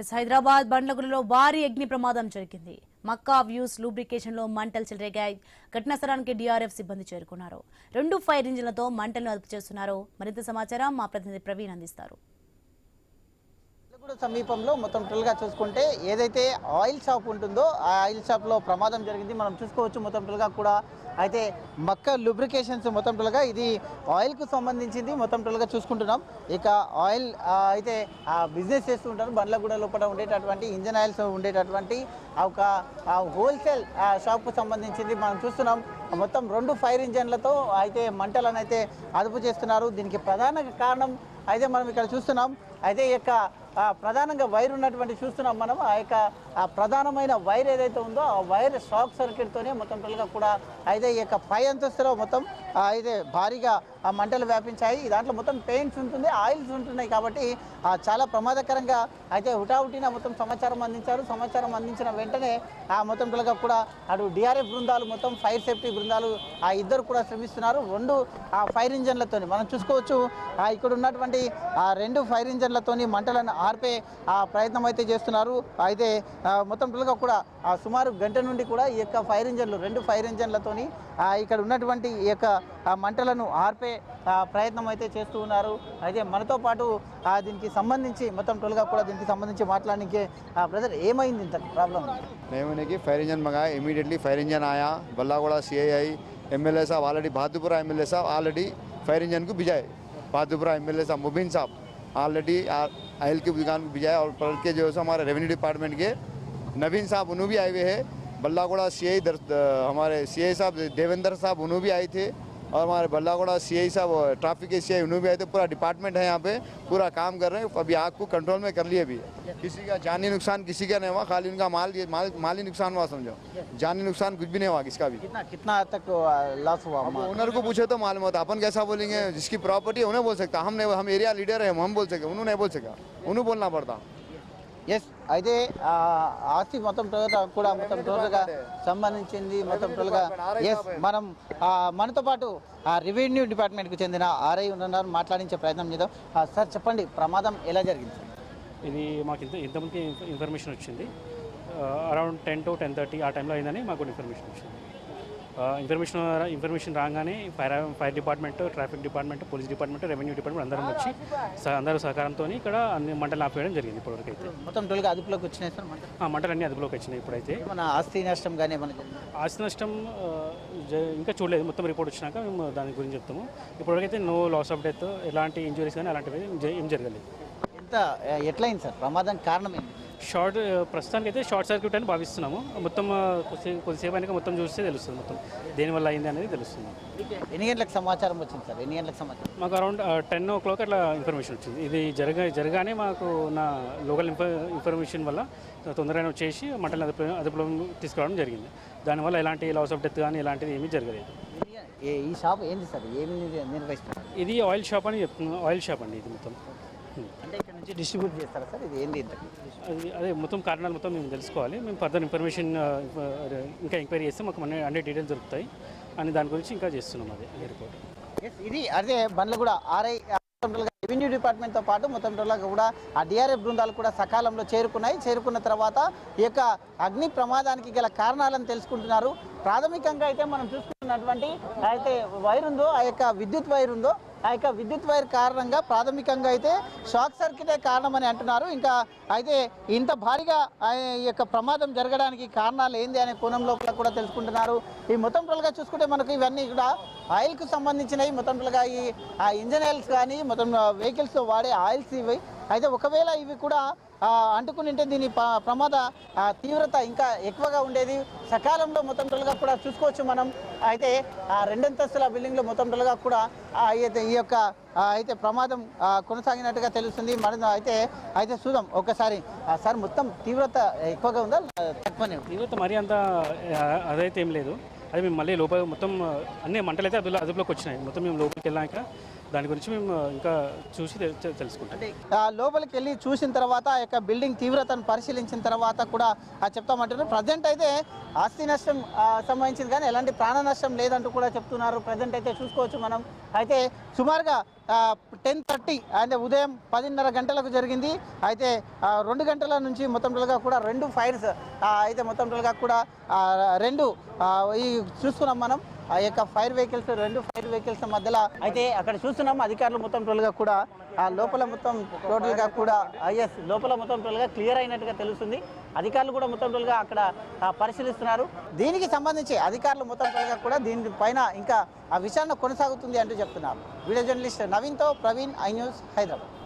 హైదరాబాద్ బండ్లగూడలో భారీ అగ్ని ప్రమాదం జరిగింది. మక్కా వ్యూస్ లూబ్రికేషన్ లో మంటలు చెలరేగాయి. ఘటనా స్థలానికి డీఆర్ఎఫ్ సిబ్బంది చేరుకున్నారు. 2 ఫైర్ ఇంజిన్లతో మంటలను అదుపు చేస్తున్నారు. మరింత సమాచారం మా ప్రతినిధి ప్రవీణ్ అందిస్తారు. సమీపంలో మొత్తం టోల్గా చూసుకుంటే ఏదైతే ఆయిల్ షాప్ ఉంటుందో ఆ ఆయిల్ షాప్లో ప్రమాదం జరిగింది. మనం చూసుకోవచ్చు మొత్తం టోల్గా కూడా అయితే మక్కా లూబ్రికేషన్స్ మొత్తం టోల్గా ఇది ఆయిల్కు సంబంధించింది. మొత్తం టోల్గా చూసుకుంటున్నాం. ఇక ఆయిల్ అయితే బిజినెస్ చేస్తూ ఉంటారు. బండ్లగూడ లోపల ఉండేటటువంటి ఇంజన్ ఆయిల్స్ ఉండేటటువంటి ఒక హోల్సేల్ షాప్కు సంబంధించింది మనం చూస్తున్నాం. మొత్తం 2 ఫైర్ ఇంజన్లతో అయితే మంటలను అయితే అదుపు చేస్తున్నారు. దీనికి ప్రధాన కారణం అయితే మనం ఇక్కడ చూస్తున్నాం. అయితే ఈ యొక్క ప్రధానంగా వైర్ ఉన్నటువంటి చూస్తున్నాం మనం. ఆ యొక్క ప్రధానమైన వైర్ ఏదైతే ఉందో ఆ వైర్ షాక్ సర్క్యూట్తోనే మొత్తం టోల్గా కూడా అయితే ఈ యొక్క పై అంతస్తులో మొత్తం అయితే భారీగా మంటలు వ్యాపించాయి. దాంట్లో మొత్తం పెయింట్స్ ఉంటుంది, ఆయిల్స్ ఉంటున్నాయి కాబట్టి చాలా ప్రమాదకరంగా అయితే హుటాహుటిన మొత్తం సమాచారం అందించారు. సమాచారం అందించిన వెంటనే మొత్తం టోల్గా కూడా అటు డిఆర్ఎఫ్ బృందాలు మొత్తం ఫైర్ సేఫ్టీ బృందాలు ఇద్దరు కూడా శ్రమిస్తున్నారు. 2 ఫైర్ ఇంజన్లతోని మనం చూసుకోవచ్చు. ఇక్కడ ఉన్నటువంటి 2 ఫైర్ ఇంజన్లతోని మంటలను ఆర్పే ప్రయత్నం అయితే చేస్తున్నారు. అయితే మొత్తం టోల్గా కూడా సుమారు గంట నుండి కూడా ఈ యొక్క ఫైర్ ఇంజన్లు 2 ఫైర్ ఇంజన్లతోని ఇక్కడ ఉన్నటువంటి ఈ యొక్క మంటలను ఆర్పే ప్రయత్నం అయితే చేస్తూ ఉన్నారు. అయితే మనతో పాటు దీనికి సంబంధించి మొత్తం టోల్గా కూడా దీనికి సంబంధించి మాట్లాడడానికి బ్రదర్ ఏమైంది ఇంత ప్రాబ్లం? नहीं फायर इंजन मंगाया, इमीडिएटली फायर इंजन आया. बल्लागोड़ा CI MLA साहब ऑलरेडी बहादुरपुरा MLA साहब ऑलरेडी फायर इंजन को भिजाए. बहादुरपुरा MLA साहब मुबीन साहब ऑलरेडी आयल की दुकान को भिजाए. और पलट के जो है हमारे रेवेन्यू डिपार्टमेंट के नवीन साहब उन्होंने भी आए हुए हैं. बल्लागोड़ा CI हमारे CI साहब देवेंद्र साहब उन्होंने भी आए थे. और हमारे बल्लागोड़ा CI साहब ट्रैफिक के CI उन्होंने भी आए थे. पूरा डिपार्टमेंट है यहाँ पे, पूरा काम कर रहे हैं. अभी आग को कंट्रोल में कर लिए. अभी किसी का जानी नुकसान किसी का नहीं हुआ, खाली उनका माली नुकसान हुआ समझो. जानी नुकसान कुछ भी नहीं हुआ किसका भी. कितना तक लॉस हुआ? ओनर को पूछे तो मालूम होता. अपन कैसा बोलेंगे? जिसकी प्रॉपर्टी है उन्हें बोल सकता. हम एरिया लीडर है, हम बोल सके, उन्होंने नहीं बोल सका. उन्हें बोलना पड़ता. ఎస్ అయితే ఆస్తి మొత్తం కూడా మొత్తం టోల్గా సంబంధించింది. మొత్తం టోల్గా ఎస్ మనం మనతో పాటు రెవెన్యూ డిపార్ట్మెంట్కి చెందిన ఆర్ఐ ఉన్నారు, మాట్లాడించే ప్రయత్నం చేద్దాం. సార్ చెప్పండి, ప్రమాదం ఎలా జరిగింది? ఇది మాకు ఇంతమందికి ఇన్ఫర్మేషన్ వచ్చింది. అరౌండ్ 10 to 10:30 ఆ టైంలో అయిందని మాకు ఇన్ఫర్మేషన్ వచ్చింది. ఇన్ఫర్మేషన్ రాగానే fire department, traffic department, police department, revenue department అందరం వచ్చి అందరూ సహకారంతో ఇక్కడ అన్ని మంటలు ఆపేయడం జరిగింది. ఇప్పటివరకు అయితే మొత్తం టోల్గా అదుపులోకి వచ్చినాయి సార్ మంటలు అన్నీ అదుపులోకి వచ్చినాయి. ఇప్పుడైతే మన ఆస్తి నష్టం కానీ ఆస్తి నష్టం ఇంకా చూడలేదు. మొత్తం రిపోర్ట్ వచ్చినాక మేము దాని గురించి చెప్తాము. ఇప్పటివరకైతే నో లాస్ ఆఫ్ డెత్, ఎలాంటి ఇంజురీస్ కానీ అలాంటివి ఏం జరగలేదు. ఎట్లయింది సార్? ప్రమాదం కారణం ఏంటి? ప్రస్తుతానికి అయితే షార్ట్ సర్క్యూట్ అని భావిస్తున్నాము. మొత్తం కొద్దిసేపు అయినా మొత్తం చూస్తే తెలుస్తుంది మొత్తం దేనివల్ల అయింది అనేది తెలుస్తుంది. ఎన్ని గంటలకు సమాచారం వచ్చింది సార్? ఎన్ని గంటలకు సమాచారం? మాకు అరౌండ్ 10 o'clock అట్లా ఇన్ఫర్మేషన్ వచ్చింది. ఇది జరగానే మాకు నా లోకల్ ఇన్ఫర్మేషన్ వల్ల తొందరగా వచ్చేసి మంటలు అదుపులో తీసుకురావడం జరిగింది. దానివల్ల ఎలాంటి లాస్ ఆఫ్ డెత్ కానీ ఎలాంటిది ఏమీ జరగలేదు. ఈ షాప్ ఏంటి సార్? ఏమి నిర్వహిస్తారు? ఇది ఆయిల్ షాప్ అని చెప్తున్నాను. ఆయిల్ షాప్ అండి ఇది మొత్తం. అంటే ఇక్కడ నుంచి డిస్ట్రిబ్యూట్ చేస్తారా సార్? ఇది ఏంటి? అదే మొత్తం కారణాలు మొత్తం మేము తెలుసుకోవాలి. మేము ఫర్దర్ ఇన్ఫర్మేషన్ ఇంకా ఎంక్వైరీ చేస్తే మాకు అన్ని డీటెయిల్స్ దొరుకుతాయి అని దాని గురించి ఇంకా చేస్తున్నాం. అదే రిపోర్ట్. ఇది అదే బండ్లగూడ ఆర్ఐ రెవెన్యూ డిపార్ట్మెంట్తో పాటు మొత్తం టోల్గా కూడా ఆ డిఆర్ఎఫ్ బృందాలు కూడా సకాలంలో చేరుకున్నాయి. చేరుకున్న తర్వాత ఈ యొక్క అగ్ని ప్రమాదానికి గల కారణాలను తెలుసుకుంటున్నారు. ప్రాథమికంగా అయితే మనం చూసుకున్నటువంటి అయితే వైర్ ఉందో, ఆ యొక్క విద్యుత్ వైర్ ఉందో, ఆ యొక్క విద్యుత్ వైర్ కారణంగా ప్రాథమికంగా అయితే షాక్ సర్క్యూటే కారణమని అంటున్నారు. ఇంకా అయితే ఇంత భారీగా ఈ యొక్క ప్రమాదం జరగడానికి కారణాలు ఏంది అనే కోణం లోపల కూడా తెలుసుకుంటున్నారు. ఈ మొత్తం టోల్గా చూసుకుంటే మనకు ఇవన్నీ కూడా ఆయిల్కు సంబంధించినవి. మొత్తం టోల్గా ఈ ఇంజన్ ఆయిల్స్ కానీ మొత్తం వెహికల్స్లో వాడే ఆయిల్స్ ఇవి. అయితే ఒకవేళ ఇవి కూడా అంటుకుని ఉంటే దీని ప్రమాద తీవ్రత ఇంకా ఎక్కువగా ఉండేది. సకాలంలో మొత్తం టోల్గా కూడా చూసుకోవచ్చు మనం. అయితే 2 అంతస్తుల బిల్డింగ్లో మొత్తం టోల్గా కూడా అయితే ఈ యొక్క అయితే ప్రమాదం కొనసాగినట్టుగా తెలుస్తుంది. మరి అయితే చూద్దాం ఒకసారి. సార్ మొత్తం తీవ్రత ఎక్కువగా ఉందా తక్కువనే? తీవ్రత మరీ అంత అదైతే ఏం లేదు. అది మేము మళ్ళీ లోపల మొత్తం అన్ని మంటలు అయితే అదుపులోకి వచ్చినాయి. మొత్తం మేము లోపలికి వెళ్ళాక దాని గురించి మేము ఇంకా చూసి తెలుసుకుంటాం. అంటే లోపలికి వెళ్ళి చూసిన తర్వాత ఆ యొక్క బిల్డింగ్ తీవ్రతను పరిశీలించిన తర్వాత కూడా చెప్తామంటున్నారు. ప్రజెంట్ అయితే ఆస్తి నష్టం సంబంధించింది కానీ ఎలాంటి ప్రాణ నష్టం లేదంటూ కూడా చెప్తున్నారు. ప్రజెంట్ అయితే చూసుకోవచ్చు మనం. అయితే సుమారుగా 10:30 అంటే ఉదయం 10:30 గంటలకు జరిగింది. అయితే 2 గంటల నుంచి మొత్తం టోటల్గా కూడా 2 ఫైర్స్ అయితే మొత్తం టోటల్గా కూడా 2 ఈ చూస్తున్నాం మనం. ఆ యొక్క ఫైర్ వెహికల్స్ 2 ఫైర్ వెహికల్స్ మధ్యలో అయితే అక్కడ చూస్తున్నాం అధికారులు మొత్తం టోటల్గా కూడా ఆ లోపల మొత్తం టోటల్గా కూడా లోపల మొత్తం టోటల్గా క్లియర్ అయినట్టుగా తెలుస్తుంది. అధికారులు కూడా మొత్తం టోటల్గా అక్కడ పరిశీలిస్తున్నారు. దీనికి సంబంధించి అధికారులు మొత్తం టోటల్గా కూడా దీనిపైన ఇంకా ఆ విచారణ కొనసాగుతుంది అంటూ చెప్తున్నారు. వీడియో జర్నలిస్ట్ నవీన్తో ప్రవీణ్, ఐ న్యూస్, హైదరాబాద్.